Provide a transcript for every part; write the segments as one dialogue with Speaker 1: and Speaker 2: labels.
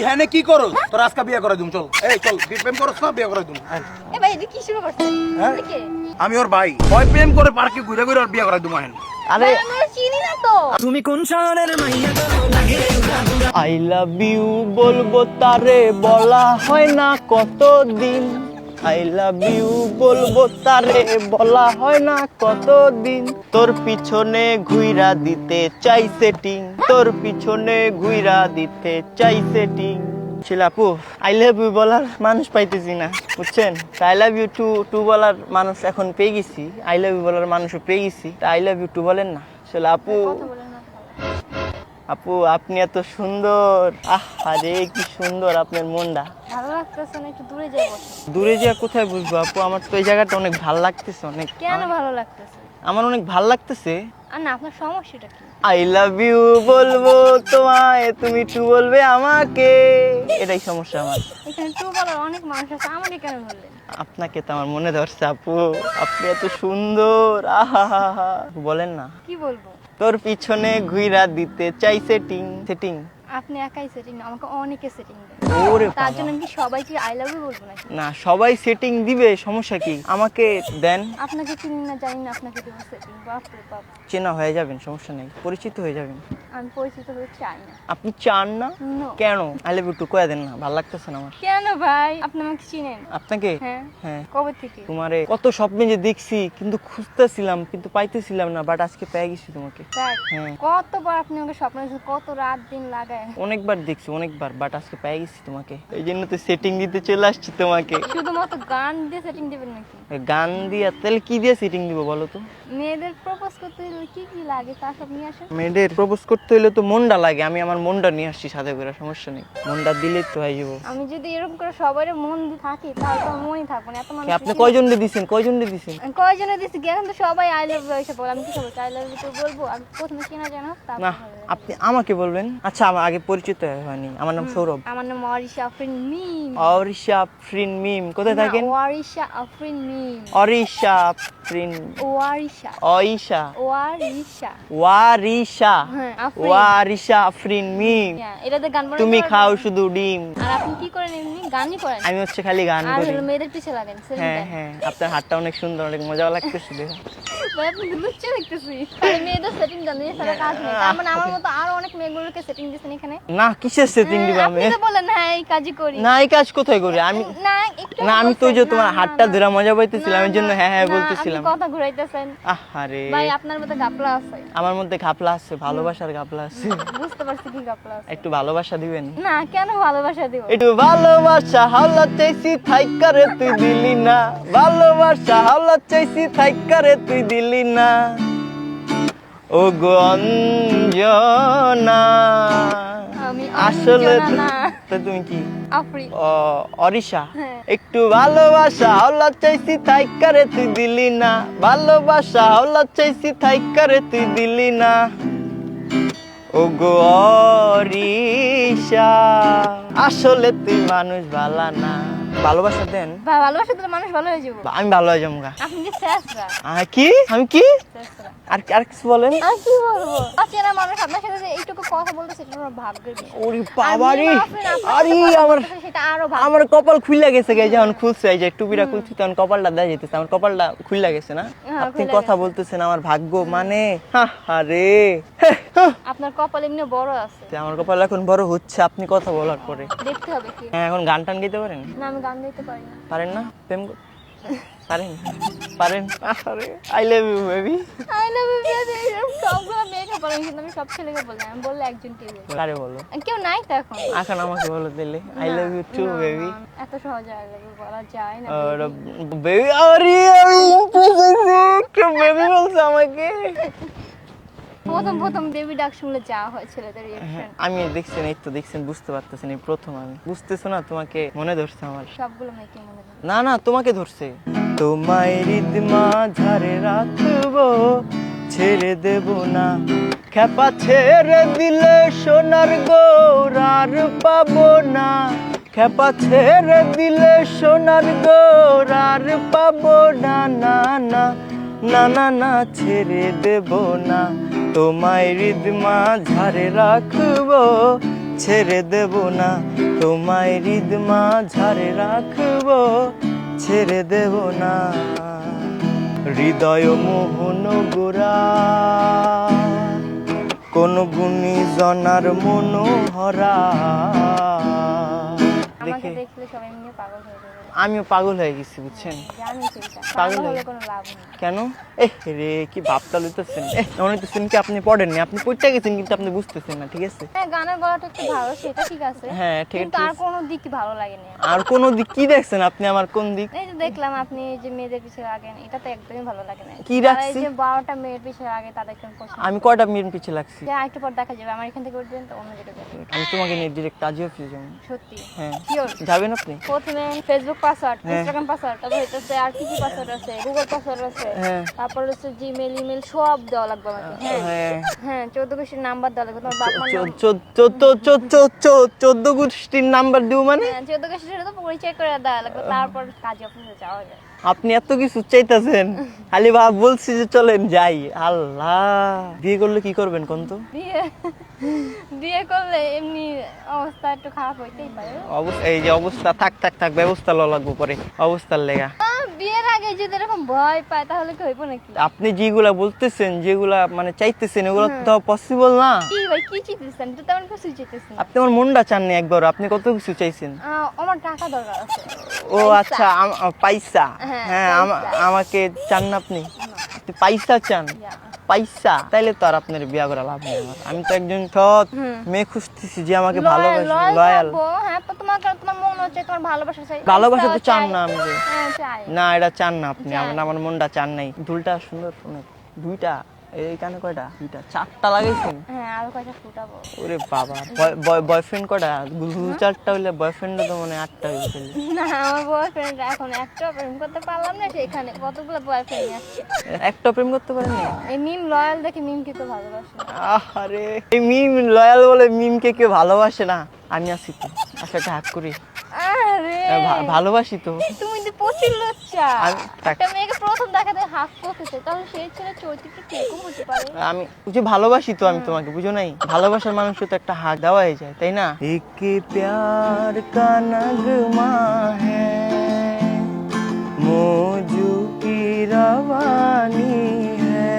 Speaker 1: হ্যানে কি করো তোর আজকে বিয়ে করে দিম চল এই চল প্রেম করছ না বিয়ে করে দিম
Speaker 2: এ ভাই এটা কি শুরু করছেন
Speaker 1: হ্যাঁ?
Speaker 2: কে
Speaker 1: আমি ওর ভাই ওই প্রেম করে পার্কে ঘুরে ঘুরে ওর বিয়ে করে দিম হ্যান
Speaker 3: আরে
Speaker 2: আমি ওর চিনি না তো
Speaker 3: তুমি কোন শহরের মাইয়া লাগে আই লাভ ইউ বলবো তারে বলা হয় না কতদিন আই লাভ ইউ বলবো তারে বলা হয় না কতদিন তোর পিছনে ঘুইরা দিতে চাই সেটিং তোর পিছনে ঘুইরা দিতে চাই সেটিং শিলাপু আই লাভ ইউ বলার মানুষ পাইতেছি না বুঝছেন আই লাভ ইউ টু বলার মানুষ এখন পেয়ে গেছি আই লাভ ইউ বলার মানুষও পেয়ে গেছি আই লাভ ইউ টু বলেন না শিলাপু
Speaker 2: কথা বলেন না
Speaker 3: আপু আপনি এত সুন্দর আরে কি সুন্দর আপনার মনটা
Speaker 2: ভালো লাগতেছে না একটু দূরে যাই বসে
Speaker 3: দূরে যে কোথায় বুঝবো আপু আমার তো এই জায়গাটা অনেক ভালো লাগতেছে অনেক
Speaker 2: কেন ভালো লাগতেছে
Speaker 3: আমার অনেক ভালো লাগতেছে
Speaker 2: আর না আপনার সমস্যাটা কি
Speaker 3: আই লাভ ইউ বলবো তোমায় তুমি টু বলবে আমাকে এটাই সমস্যা আমার
Speaker 2: এখানে টু বলার অনেক মানুষ আছে আমাকে কেন বললেন
Speaker 3: আপনাকে তো আমার মনে ধরছে আপু আপনি এত সুন্দর আহা বলেন না
Speaker 2: কি বলবো
Speaker 3: তোর পিছনে ঘুইরা দিতে চাই সেটিং সেটিং
Speaker 2: আপনি একাই সেটিং না আমাকে অনেকে সেটিং দেন
Speaker 3: ওরে
Speaker 2: তার
Speaker 3: বাবা।
Speaker 2: জন্য আমি কি সবাইকে আই লাভ ইউ বলবো নাকি
Speaker 3: না সবাই সেটিং দিবে সমস্যা কি আমাকে দেন
Speaker 2: আপনাকে চিনি না জানি না আপনাকে দেবো সেটিং বাপরে বাপ
Speaker 3: চেনা হয়ে যাবেন সমস্যা নেই পরিচিত হয়ে যাবেন
Speaker 2: আমি পরিচিত হতে চাই না
Speaker 3: আপনি চান না
Speaker 2: No.
Speaker 3: কেন আই লাভ ইউ টু কয়ে দেন না ভালো লাগতেছে না আমার
Speaker 2: কেন ভাই আপনি আমাকে চিনেন
Speaker 3: আপনাকে
Speaker 2: হ্যাঁ
Speaker 3: হ্যাঁ
Speaker 2: কবে থেকে
Speaker 3: তোমারে কত স্বপ্নে যে দেখছি কিন্তু খুঁজতেছিলাম কিন্তু পাইতেছিলাম না বাট আজকে পেয়ে গেছি তোমাকে
Speaker 2: তাই
Speaker 3: হ্যাঁ।
Speaker 2: কতবার আপনি আমাকে স্বপ্ন দেখেছেন, কত রাত দিন লাগায়
Speaker 3: অনেকবার দেখছি অনেকবার বাট আজকে পেয়ে গেছি তোমাকে এই জন্য তো সেটিং দিতে চলে আসছি তোমাকে
Speaker 2: শুধুমাত্র গান দিয়ে সেটিং দেবেন নাকি
Speaker 3: গান দিয়া তাহলে কি দিয়ে সেটিং দিব বলো তো
Speaker 2: মেয়েদের প্রপোজ করতে হলে কি কি লাগে তা সব নিয়ে আসেন
Speaker 3: মেয়েদের প্রপোজ করতে হলে তো মনটা লাগে আমি আমার মনটা নিয়ে আসছি সাথে করে সমস্যা নেই মনটা দিলে তো হয়ে যাবো
Speaker 2: আমি যদি এরকম করে সবার মন দিয়ে থাকি তাহলে তো আমার মনই থাকবো না এত মানুষ
Speaker 3: আপনি কয়জন দিছেন কয়জন দিছেন
Speaker 2: কয়জনে দিচ্ছি কি এখন তো সবাই আই লাভ ইউ এসে বলে আমি কি করবো আই লাভ ইউ তো বলবো আমি প্রথমে চেনা জানো
Speaker 3: না
Speaker 2: তারপর
Speaker 3: আপনি আমাকে বলবেন আচ্ছা আমার আগে পরিচিত হয়নি আমার নাম সৌরভ
Speaker 2: আমার নাম অরিশা আফরিন মিম
Speaker 3: অরিশা ফ্রিন মিম কোথায় থাকেন
Speaker 2: ওয়ারিশা আফরিন মিম
Speaker 3: অরিশা ফ্রিন
Speaker 2: ওয়ারিশা
Speaker 3: অইশা
Speaker 2: ওয়ারিশা
Speaker 3: ওয়ারিশা
Speaker 2: হ্যাঁ আফরিন
Speaker 3: ওয়ারিশা ফ্রিন মিম
Speaker 2: হ্যাঁ, এটাতে গান বানাতে
Speaker 3: তুমি
Speaker 2: পারবেন?
Speaker 3: খাও শুধু ডিম
Speaker 2: আর আপনি কি করেন এমনি গানই করেন
Speaker 3: আমি হচ্ছে খালি গান
Speaker 2: আর
Speaker 3: করি
Speaker 2: হলো মেয়েদের পিছে লাগেন সেলিং
Speaker 3: হ্যাঁ
Speaker 2: দেন।
Speaker 3: হ্যাঁ আপনার হাতটা অনেক সুন্দর অনেক মজা লাগতেছে দেখো
Speaker 2: ভাই আপনি লুচ্চা দেখতেছি খালি মেয়েদের সেটিং জানেন এর সাথে কাজ নেই তার মানে আমার মতো আরো অনেক মেয়েগুলোকে সেটিং দিয়েছেন এখানে
Speaker 3: না কিসের সেটিং দিব আমি
Speaker 2: আপনি তো বলেন হ্যাঁ এই কাজই করি
Speaker 3: না এই কাজ কোথায় করি আমি
Speaker 2: না একটু
Speaker 3: না আমি তো ওই যে
Speaker 2: বলছেন,
Speaker 3: তোমার
Speaker 2: না,
Speaker 3: হাতটা
Speaker 2: না,
Speaker 3: ধরে মজা পাইতেছিলাম
Speaker 2: না,
Speaker 3: এর জন্য
Speaker 2: না,
Speaker 3: হ্যাঁ হ্যাঁ
Speaker 2: না,
Speaker 3: বলতেছিলাম
Speaker 2: আপনি কথা ঘুরাইতেছেন
Speaker 3: আহারে
Speaker 2: ভাই আপনার মতো গাপলা আছে
Speaker 3: আমার মধ্যে ঘাপলা আছে ভালোবাসার ঘাপলা আছে
Speaker 2: বুঝতে পারছি কি গাপলা আছে
Speaker 3: একটু ভালোবাসা দিবেন
Speaker 2: না কেন ভালোবাসা দিব
Speaker 3: একটু ভালোবাসা হাওলা চাইছি থাইকারে তুই দিলি না ভালোবাসা হাওলা চাইছি থাইকারে তুই দিলি না ও গো অঞ্জনা
Speaker 2: আমি
Speaker 3: আসলে
Speaker 2: অঞ্জনা না,
Speaker 3: তো তুমি কি
Speaker 2: আফরিন
Speaker 3: অরিশা
Speaker 2: হ্যাঁ।
Speaker 3: একটু ভালোবাসা হাওলা চাইছি থাইকারে তুই দিলি না ভালোবাসা হাওলা চাইছি থাইকারে তুই দিলি না ও গো অরিশা আসলে তুই মানুষ ভালা না ভালোবাসা দেন
Speaker 2: ভালোবাসা দিলে মানুষ ভালো হয়ে যাবো
Speaker 3: আমি ভালো হয়ে যাবো গা
Speaker 2: আপনি কি শেষরা
Speaker 3: কি আমি কি
Speaker 2: শেষরা
Speaker 3: আর কিছু বলেন
Speaker 2: আর কি বলবো চেনা মানুষ আপনার সাথে যে এইটুকু কথা বলতে সেটা আমার ভাগ্যের বিষয়
Speaker 3: ওরে বাবারে
Speaker 2: আর আপনি আপনার
Speaker 3: আরে
Speaker 2: সাথে কথা
Speaker 3: আমার
Speaker 2: বলতেছেন, সেটা আরো ভাগ্য
Speaker 3: আমার কপাল খুইলা গেছে গে যখন খুলছে এই যে টুপিটা খুলছি তখন কপালটা দেয়া যেতেছে আমার কপালটা খুইলা গেছে না
Speaker 2: হ্যাঁ,
Speaker 3: আপনি
Speaker 2: খুইলা
Speaker 3: কথা
Speaker 2: গেছে।
Speaker 3: বলতেছেন আমার ভাগ্য মানে আরে
Speaker 2: আপনার কপাল এমনি বড় আছে
Speaker 3: আমার কপাল এখন বড় হচ্ছে আপনি কথা বলার পরে
Speaker 2: দেখতে হবে কি
Speaker 3: হ্যাঁ এখন গান টান গাইতে পারেন
Speaker 2: না আমি গান গাইতে পারি না
Speaker 3: পারেন না পারেন পারেন আরে I love you baby
Speaker 2: I love you সবগুলো মেয়েকে বলেন কিন্তু আমি সব ছেলেকে বলি না। আমি বললে একজনকে বলি
Speaker 3: কারে বলো
Speaker 2: কেউ নাই তো এখন
Speaker 3: এখন আমাকে বলো দিলে আই লাভ ইউ টু
Speaker 2: না,
Speaker 3: বেবি
Speaker 2: না, এত সহজে আই লাভ ইউ বলা যায় না
Speaker 3: বেবি আরে কে বেবি বলছে আমাকে
Speaker 2: প্রথম প্রথম বেবি ডাক শুনলে যা হয় ছেলেদের রিঅ্যাকশন
Speaker 3: আমি দেখছেন এই তো দেখছেন বুঝতে পারতেছেন এই প্রথম আমি বুঝতেছো না তোমাকে মনে ধরছে আমার
Speaker 2: সবগুলো মেয়েকে মনে হয়
Speaker 3: না না তোমাকে ধরছে তোমায় হৃদ মাঝারে রাখবো ছেড়ে দেব না খেপা ছেড়ে দিলে সোনার গৌরার পাবো না খেপা ছেড়ে দিলে সোনার গৌরার পাবো না না না না না না ছেড়ে দেব না তোমায় হৃদ মাঝারে রাখবো ছেড়ে দেব না, তোমায় হৃদ মাঝারে রাখবো, ছেড়ে দেব না। হৃদয় মোহন গোরা, কোন গুণী জনার মনোহরা।
Speaker 2: আমাকে দেখলে সবাই এমনি পাগল হয়ে যাবে।
Speaker 3: আমিও পাগল হয়ে গেছি বুঝছেন।
Speaker 2: জানি সেটা।
Speaker 3: পাগল
Speaker 2: পাগল হলে
Speaker 3: হয়ে-
Speaker 2: কোনো লাভ নেই।
Speaker 3: কেন? রে কি ভাবটা লইতেছেন? মনে হইতেছেন কি আপনি পড়েননি, আপনি পড়তে গেছেন কিন্তু আপনি বুঝতেছেন না, ঠিক আছে?
Speaker 2: হ্যাঁ, গানের গলাটা একটু ভালো, সেটা ঠিক আছে।
Speaker 3: হ্যাঁ, ঠিক
Speaker 2: কিন্তু
Speaker 3: আছে।
Speaker 2: আর কোনো দিকই ভালো লাগেনি।
Speaker 3: আর কোন দিক কি দেখছেন আপনি? আমার কোন দিক?
Speaker 2: এই যে দেখলাম আপনি এই যে মেয়েদের পিছে লাগেন, এটা তো একদমই ভালো লাগে না।
Speaker 3: কি
Speaker 2: যারা
Speaker 3: রাখছি?
Speaker 2: এই যে 12টা মেয়ের পিছে লাগে তাদের কেন পছন্দ?
Speaker 3: আমি কয়টা মিনিট পিছে লাগছি?
Speaker 2: যে একটু পর দেখা যাবে, আমার এখান থেকে উঠবেন তো অন্য যেটা যাবে।
Speaker 3: আমি তোমাকে নিয়ে ডিরেক্ট কাজে অফিসে যাবো।
Speaker 2: সত্যি?
Speaker 3: হ্যাঁ,
Speaker 2: শিওর?
Speaker 3: যাবেন আপনি?
Speaker 2: প্রথমে ফেসবুক পাসওয়ার্ড,
Speaker 3: হ্যাঁ।
Speaker 2: ইনস্টাগ্রাম পাসওয়ার্ড, তারপর হইতেছে আর কি কি পাসওয়ার্ড আছে, গুগল পাসওয়ার্ড আছে,
Speaker 3: হ্যাঁ।
Speaker 2: তারপর হচ্ছে জিমেল, ইমেল সব দেওয়া লাগবে আমাকে। হ্যাঁ
Speaker 3: হ্যাঁ,
Speaker 2: হ্যাঁ, 14 গোষ্ঠীর নাম্বার দেওয়া লাগবে, তোমার বাপ মার নাম।
Speaker 3: 14 গোষ্ঠীর নাম্বার দিব মানে?
Speaker 2: হ্যাঁ, 14 গোষ্ঠীর তো পরিচয় করে দেওয়া লাগবে, তারপর কাজে অফিসে যাওয়া যায়।
Speaker 3: আপনি এত কিছু চাইতেছেন, খালি বলছি যে চলেন যাই। আল্লাহ, বিয়ে করলে কি করবেন কোন তো?
Speaker 2: বিয়ে বিয়ে করলে এমনি অবস্থা একটু খারাপ হইতেই পারে।
Speaker 3: অবস্থা, এই যে অবস্থা, থাক থাক থাক, ব্যবস্থা লওয়া লাগবো পরে, অবস্থার লেগা।
Speaker 2: বিয়ের আগে যদি এরকম ভয় পায় তাহলে কি হইব নাকি?
Speaker 3: আপনি যেগুলা বলতেছেন, যেগুলা মানে চাইতেছেন, এগুলো তো পসিবল না।
Speaker 2: কি ভাই, কি চাইতেছেন? তো তেমন কিছু চাইতেছেন না।
Speaker 3: আপনি আমার মনটা চাননি একবার, আপনি কত কিছু চাইছেন।
Speaker 2: আমার টাকা দরকার আছে।
Speaker 3: ও আচ্ছা, পয়সা।
Speaker 2: হ্যাঁ,
Speaker 3: হ্যাঁ,
Speaker 2: পয়সা।
Speaker 3: আমাকে চান না আপনি? আপনি পয়সা চান? পয়সা তাইলে তো আর আপনার বিয়া করা লাভ নেই আমার। আমি তো একজন সৎ মেয়ে খুঁজতেছি যে আমাকে ভালোবাসে, লয়াল।
Speaker 2: হ্যাঁ, তো তোমার মন হচ্ছে তোমার ভালোবাসা চাই।
Speaker 3: ভালোবাসা তো
Speaker 2: পয়সা
Speaker 3: চান
Speaker 2: চাই।
Speaker 3: না আমি যে।
Speaker 2: হ্যাঁ, চাই।
Speaker 3: না, এটা চান না আপনি,
Speaker 2: চাই।
Speaker 3: আমার মনটা চান নাই। দুলটা সুন্দর, অনেক। দুইটা এইখানে কয়টা? দুইটা, 4টা লাগাইছেন?
Speaker 2: হ্যাঁ, আর কয়টা ফুটাবো?
Speaker 3: ওরে বাবা, বয়ফ্রেন্ড কয়টা? গুলু 4টা হইলে বয়ফ্রেন্ড তো মনে 8টা হইবে তাইলে।
Speaker 2: না, আমার বয়ফ্রেন্ড এখন একটা প্রেম করতে পারলাম না, সেখানে কতগুলো বয়ফ্রেন্ড আছে।
Speaker 3: একটা প্রেম করতে পারেননি?
Speaker 2: এই মিম লয়াল দেখে মিমকে তো ভালোবাসে।
Speaker 3: আরে, এই মিম লয়াল বলে মিমকে কেউ ভালোবাসে না। আমি আছি তো, আচ্ছা একটা হাত করি।
Speaker 2: আরে
Speaker 3: ভালোবাসি তো।
Speaker 2: তুমি তো প্রচুর লজ্জা।
Speaker 3: থাক।
Speaker 2: একটা মেয়েকে প্রথম দেখাতে হাত করতেছে, তাহলে সেই ছেলে চরিত্রটা কিরকম হতে পারে?
Speaker 3: আমি বুঝে ভালোবাসি তো, আমি তোমাকে, বুঝো নাই? ভালোবাসার মানুষের তো একটা হাত দেওয়াই যায়, তাই না? এক প্যার কা নগমা হ্যায়, মৌজু কি রवानी है,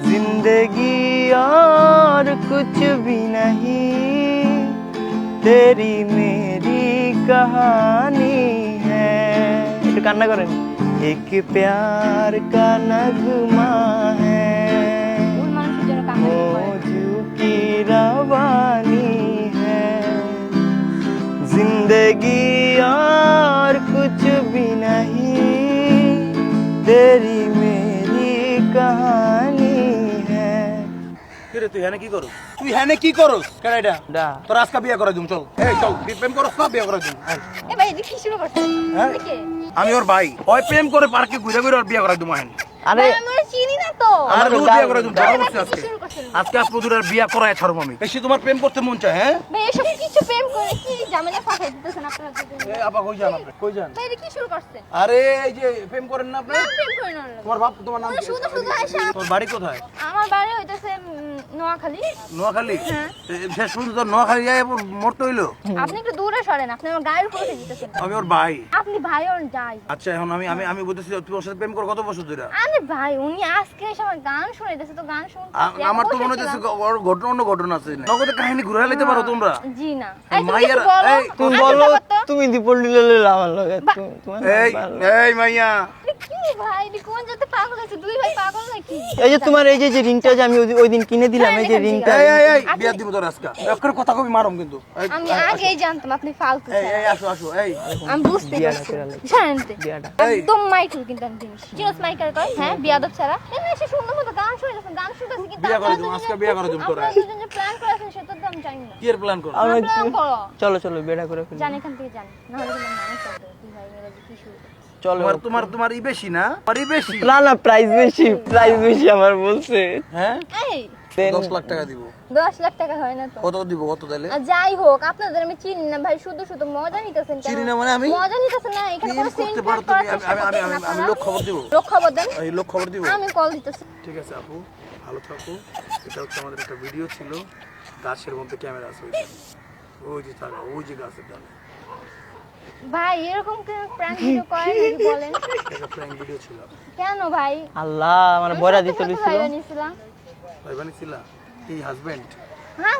Speaker 3: जिंदगी और कुछ भी नहीं, तेरी मेरी कहानी है। একটু কান্না করেন। এক প্যার কা নগমা হ্যায়,
Speaker 2: ওই মানুষের জন্য কান্না করে।
Speaker 3: मौजू की रवानी है, जिंदगी और कुछ भी नहीं, तेरी मेरी कहानी है।
Speaker 1: কিরে তুই হ্যানে কি করস? তুই হ্যানে কি করস? কেন এটা?
Speaker 3: ডা
Speaker 1: তোর আজকে বিয়ে করে দিম চল। এই চল, প্রেম করস না বিয়ে করে দিম।
Speaker 2: এ ভাই, এটা কি শুরু করছে?
Speaker 1: হ্যাঁ?
Speaker 2: এটা কে?
Speaker 1: আমি ওর ভাই। ওই প্রেম করে পার্কে ঘুরে ঘুরে ওর বিয়ে করে দিম আহেন।
Speaker 3: আরে
Speaker 2: ভাই, আমি ওরে চিনি না তো।
Speaker 1: আর তুই বিয়ে করে দিম
Speaker 2: ভাই,
Speaker 1: চল
Speaker 2: ভাই,
Speaker 1: আজকে।
Speaker 2: কি শুরু করছেন?
Speaker 1: আজকে আপুদুরের বিয়ে করায় ছাড়ব আমি। বেশি তোমার প্রেম করতে মন চায়, হ্যাঁ?
Speaker 2: ভাই, এসব কিছু প্রেম করে কি ঝামেলা ফাঁসাই দিতেছেন আপনারা দুজন?
Speaker 1: এই আপা কই যান আপনি? কই যান?
Speaker 2: ভাই, এটা কি শুরু করছেন?
Speaker 1: আরে এই যে প্রেম করেন না আপনি?
Speaker 2: না, প্রেম করি না।
Speaker 1: তোমার বাপ, তোমার নাম কি?
Speaker 2: শুধু শুধু আইসা।
Speaker 1: তোর বাড়ি কোথায়?
Speaker 2: আমার বাড়ি হইতেছে নোয়াখালী।
Speaker 1: নোয়াখালী?
Speaker 2: হ্যাঁ।
Speaker 1: শেষ পর্যন্ত তোর নোয়াখালী যায় মরতে হইলো?
Speaker 2: আপনি একটু দূরে সরেন, আপনি আমার গায়ের উপরে উঠে দিতেছেন।
Speaker 1: আমি ওর ভাই।
Speaker 2: আপনি ভাই ওর যাই।
Speaker 1: আচ্ছা এখন আমি আমি আমি বলতেছি তুই ওর সাথে প্রেম কর কত বছর ধরে?
Speaker 2: আরে ভাই, উনি আজকে এসে আমার গান শুনাইতেছে, তো গান শুনতে
Speaker 1: আমার তো মনে হচ্ছে ওর ঘটনা অন্য ঘটনা আছে। নগদে কাহিনী ঘুরে লাইতে পারো তোমরা?
Speaker 2: জি না। এই তুমি
Speaker 1: মাইয়ার-
Speaker 2: কিছু বলো।
Speaker 1: এই,
Speaker 3: তুমি
Speaker 2: আচ্ছা,
Speaker 3: বলো,
Speaker 2: ব্যাপার তো।
Speaker 3: তুমি দীপলি ললে আমার লগে তোমার
Speaker 1: এই
Speaker 3: ভালো।
Speaker 1: এই মাইয়া,
Speaker 2: আরে কি ভাই, এটি কোন জাতে পাগল আছে? দুই ভাই পাগল নাকি?
Speaker 3: এই যে তোমার এই যে রিংটা যে আমি ওই দিন কিনে দিলাম, এই যে রিংটা।
Speaker 1: এই এই এই বিয়া দিব তোর আজকে। একবার কথা কবি মারম কিন্তু। এই,
Speaker 2: আমি আগেই জানতাম আপনি ফালতু
Speaker 1: এই
Speaker 2: ছেলে।
Speaker 1: এই আসো আসো এই।
Speaker 2: আমি বুঝতে
Speaker 3: বিয়াটা
Speaker 2: পারছি।
Speaker 3: করে লাগছে।
Speaker 2: জানেনতে
Speaker 3: বিয়াটা।
Speaker 1: এই।
Speaker 2: একদম মাইকেল কিন্তু আমি জিনিস চিনোস মাইকেল কয়, হ্যাঁ, বিয়াদব ছাড়া এমনি এসে সুন্দর মতো গান শুনতেছেন, গান শুনতেছেন কিন্তু
Speaker 1: বিয়া করে
Speaker 2: আপনারা
Speaker 1: দিবো,
Speaker 2: দুজনে-
Speaker 1: আজকে বিয়া করে দিবো তোরা।
Speaker 2: আপনারা দুজনে যে প্ল্যান করে আছেন সেটা তো আমি জানি না।
Speaker 1: কি এর প্ল্যান কর?
Speaker 3: আমি
Speaker 2: প্ল্যান করো।
Speaker 3: চলো চলো বেড়া করে ফেলি।
Speaker 2: জান এখান থেকে জান, না হলে তোমার মানুষ হবে। দুই ভাই মিলে যে কি শুরু করছে।
Speaker 3: চলো।
Speaker 1: তোমার তোমার তোমার ই বেশি না? তোমার ই বেশি।
Speaker 3: না না, প্রাইস বেশি আমার বলছে।
Speaker 1: হ্যাঁ?
Speaker 2: এই
Speaker 1: 10 লাখ টাকা দিব।
Speaker 2: 10 লাখ টাকা হয় না তো।
Speaker 1: কত দিব কত তাইলে?
Speaker 2: আর যাই হোক, আপনাদের আমি চিনি না ভাই, শুধু শুধু মজা নিতেছেন কেন?
Speaker 1: চিনি না মানে আমি?
Speaker 2: মজা নিতেছেন না, এখানে কোনো
Speaker 1: প্লিজ
Speaker 2: সিন
Speaker 1: করতে পারো
Speaker 2: করার
Speaker 1: তুমি।
Speaker 2: চেষ্টা
Speaker 1: আমি আমি আমি
Speaker 2: করতেছেন
Speaker 1: আমি
Speaker 2: আপনারা।
Speaker 1: লোক খবর দিব।
Speaker 2: লোক খবর দেন,
Speaker 1: এই লোক খবর দিব।
Speaker 2: আমি কল দিতেছি।
Speaker 1: ঠিক আছে আপু, ভালো থাকো। এটা হচ্ছে আমাদের একটা ভিডিও ছিল, গাছের মধ্যে ক্যামেরা আছে, ওই যে তারা ওই যে গাছের ডালে
Speaker 2: ভাই এরকম কেন প্র্যাঙ্ক ভিডিও করেন নাকি বলেন?
Speaker 1: একটা প্র্যাঙ্ক ভিডিও ছিল।
Speaker 2: কেন ভাই?
Speaker 3: আল্লাহ মানে বয়রা দিতে
Speaker 2: আমি
Speaker 3: লইছিল
Speaker 2: ভাই বানিয়েছিলাম।
Speaker 1: ভাই বানিয়েছিলা কি হাজবেন্ড?
Speaker 2: হ্যাঁ